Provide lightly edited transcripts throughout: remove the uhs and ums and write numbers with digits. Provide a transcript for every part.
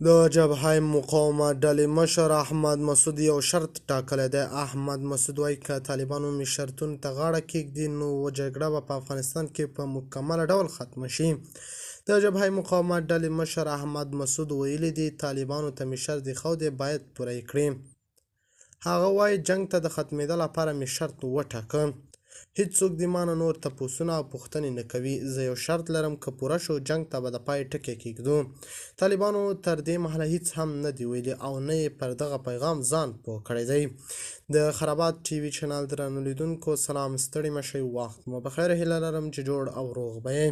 د جبهه مقاومت ډلې مشر احمد مسعود یو شرط ټاکلی دی. احمد مسعود وایي که طالبانو مې شرطونو ته غاړه کېږدي نو جګړه به په افغانستان کې په مکمله ډول ختمه شي. د جبهه مقاومت ډلې مشر احمد مسعود ویلي دي طالبانو ته مې شرط ایښودی باید پوره یې کړي. هغه وایي جنګ ته د ختمېدو لپاره مې شرط وټاکه. هیڅوک د ما نه نور تپوسونه او پوښتنې نه کوي. زه یو شرط لرم که پوره شو جنګ ته به د پای ټکی کېږدو. طالبانو تر دې مهاله هیڅ هم نه دي ویلي او نه یې پر دغه پیغام ځان پوه کړی دی. د خرابات ټي وي چینل درنو لیدونکو سلام، ستړي مه شئ، وخت مو بخیر. هیله لرم چې جوړ او روغ به یې.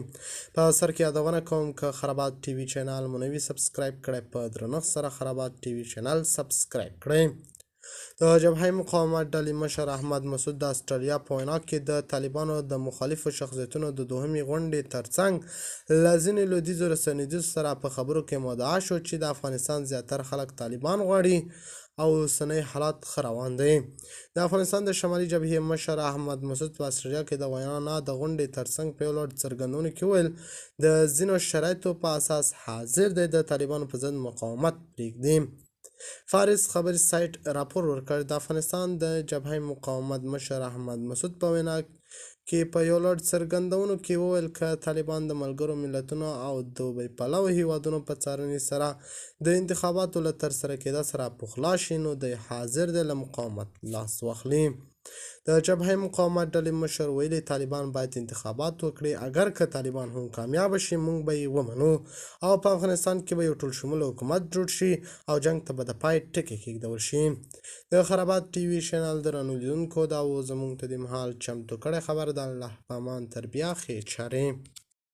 په سر کې یادونه کوم که خرابات ټي وي چینل مو نه وي سبسکرایب کړئ، په درنښت سره خرابات ټي وي چینل سبسکرایب کړئ. د جبهه مقاومت ډلې مشر احمد مسعود د اسټرالیا په وینا کې د طالبانو د مخالفو شخصیتونو د دوهمې غونډې ترڅنګ له ځینې لویدیځو رسنیو سره په خبرو کې مدعا شو چې د افغانستان زیاتره خلک طالبان غواړي او اوسنی حالات ښه روان دی. د افغانستان د شمالي جبهې مشر احمد مسعود په اسټرالیا کې د وینا د غونډې ترڅنګ په یو لړ څرګندونو کې ویل د ځینو شرایطو په اساس حاضر دی د طالبانو په ضد مقاومت پرېږدي. فارس خبري سایټ راپور ورکړ د افغانستان د جبهه مقاومت مشر احمد مسعود په وینا کې په یو لړ څرګندونو کې وویل که طالبان د ملګرو ملتونو او د بې پلوه هیوادونو په څارنې سره د انتخاباتو له ترسره کېدا سره پخلا شي نو دی حاضر دی له مقاومت لاس واخلي. د جبهه مقاومت ډلې مشر ویلي طالبان باید انتخابات وکړي. اگر که طالبان هم کامیاب شي موږ به یې ومنو او په افغانستان کې به یو ټول شموله حکومت جوړ شي او جنګ ته به د پای ټکی کېږدول شي. د خرابات ټي وي چینل درنو لیدونکو دا و زموږ ته د مهال چمتو کړی خبر د الله په امان تر بیا ښې چارې.